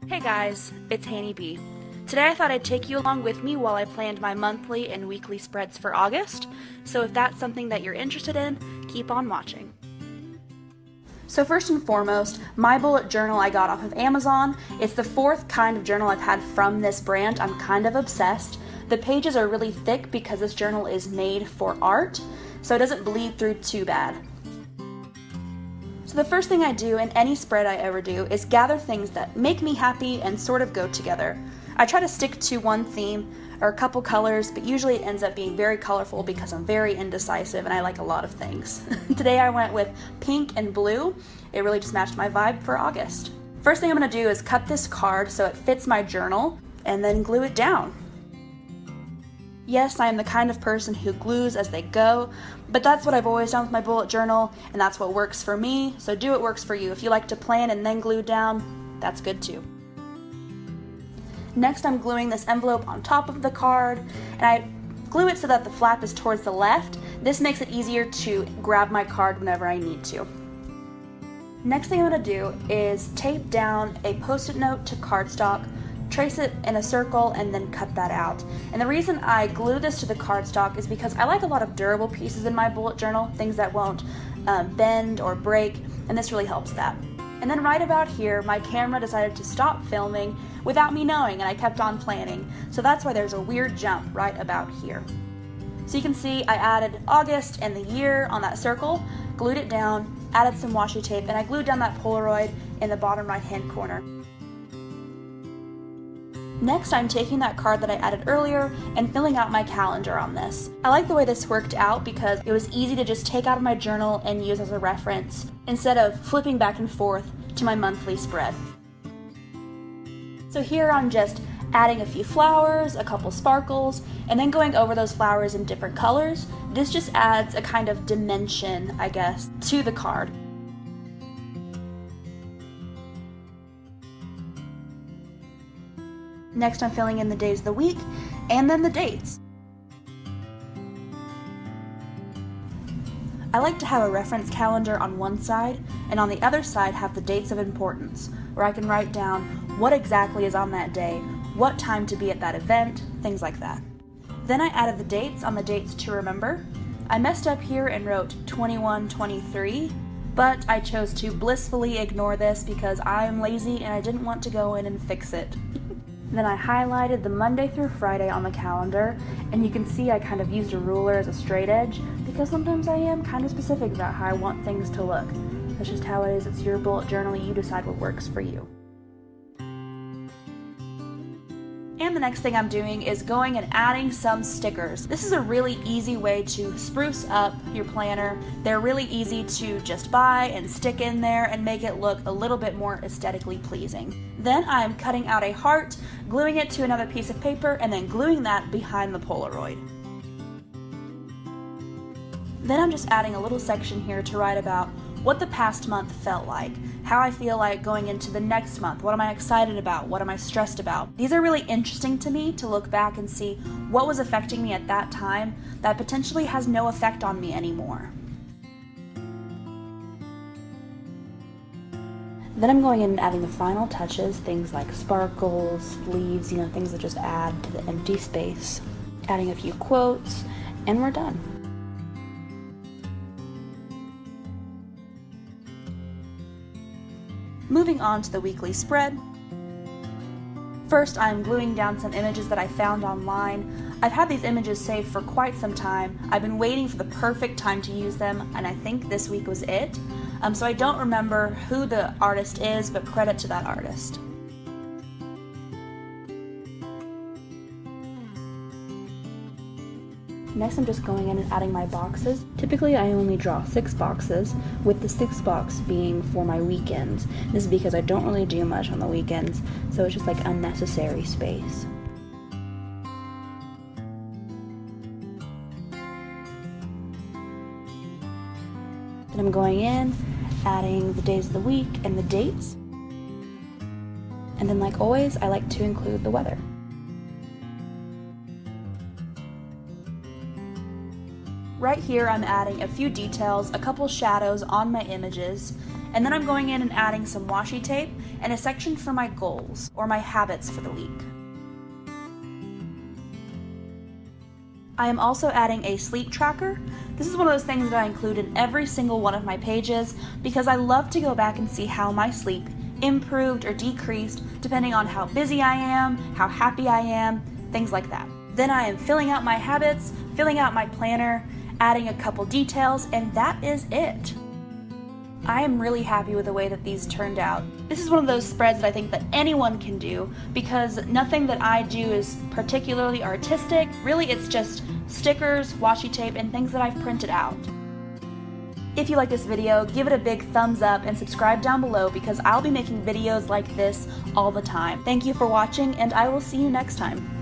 Hey guys, it's hiya. Today I thought I'd take you along with me while I planned my monthly and weekly spreads for August, so if that's something that you're interested in, keep on watching. So first and foremost, my bullet journal I got off of Amazon. It's the fourth kind of journal I've had from this brand. I'm kind of obsessed. The pages are really thick because this journal is made for art, so it doesn't bleed through too bad. So the first thing I do in any spread I ever do is gather things that make me happy and sort of go together. I try to stick to one theme or a couple colors, but usually it ends up being very colorful because I'm very indecisive and I like a lot of things. Today I went with pink and blue. It really just matched my vibe for August. First thing I'm going to do is cut this card so it fits my journal and then glue it down. Yes, I am the kind of person who glues as they go, but that's what I've always done with my bullet journal, and that's what works for me, so do what works for you. If you like to plan and then glue down, that's good too. Next, I'm gluing this envelope on top of the card, and I glue it so that the flap is towards the left. This makes it easier to grab my card whenever I need to. Next thing I'm going to do is tape down a post-it note to cardstock, trace it in a circle, and then cut that out. And the reason I glue this to the cardstock is because I like a lot of durable pieces in my bullet journal, things that won't bend or break, and this really helps that. And then right about here, my camera decided to stop filming without me knowing, and I kept on planning. So that's why there's a weird jump right about here. So you can see I added August and the year on that circle, glued it down, added some washi tape, and I glued down that Polaroid in the bottom right-hand corner. Next, I'm taking that card that I added earlier and filling out my calendar on this. I like the way this worked out because it was easy to just take out of my journal and use as a reference instead of flipping back and forth to my monthly spread. So here I'm just adding a few flowers, a couple sparkles, and then going over those flowers in different colors. This just adds a kind of dimension, I guess, to the card. Next, I'm filling in the days of the week and then the dates. I like to have a reference calendar on one side and on the other side have the dates of importance, where I can write down what exactly is on that day, what time to be at that event, things like that. Then I added the dates on the dates to remember. I messed up here and wrote 21-23, but I chose to blissfully ignore this because I am lazy and I didn't want to go in and fix it. Then I highlighted the Monday through Friday on the calendar, and you can see I kind of used a ruler as a straight edge because sometimes I am kind of specific about how I want things to look. That's just how it is. It's your bullet journal. You decide what works for you. And the next thing I'm doing is going and adding some stickers. This is a really easy way to spruce up your planner. They're really easy to just buy and stick in there and make it look a little bit more aesthetically pleasing. Then I'm cutting out a heart, gluing it to another piece of paper, and then gluing that behind the Polaroid. Then I'm just adding a little section here to write about what the past month felt like, how I feel like going into the next month, what am I excited about, what am I stressed about. These are really interesting to me to look back and see what was affecting me at that time that potentially has no effect on me anymore. Then I'm going in and adding the final touches, things like sparkles, leaves, things that just add to the empty space. Adding a few quotes, and we're done. Moving on to the weekly spread. First, I'm gluing down some images that I found online. I've had these images saved for quite some time. I've been waiting for the perfect time to use them, and I think this week was it. So I don't remember who the artist is, but credit to that artist. Next, I'm just going in and adding my boxes. Typically, I only draw 6 boxes, with the 6th box being for my weekends. This is because I don't really do much on the weekends, so it's just like unnecessary space. Then I'm going in, adding the days of the week and the dates. And then, like always, I like to include the weather. Right here I'm adding a few details, a couple shadows on my images, And then I'm going in and adding some washi tape and a section for my goals, or my habits for the week. I am also adding a sleep tracker. This is one of those things that I include in every single one of my pages because I love to go back and see how my sleep improved or decreased depending on how busy I am, how happy I am, things like that. Then I am filling out my habits, filling out my planner, adding a couple details, and that is it. I am really happy with the way that these turned out. This is one of those spreads that I think that anyone can do because nothing that I do is particularly artistic. Really, it's just stickers, washi tape, and things that I've printed out. If you like this video, give it a big thumbs up and subscribe down below because I'll be making videos like this all the time. Thank you for watching, and I will see you next time.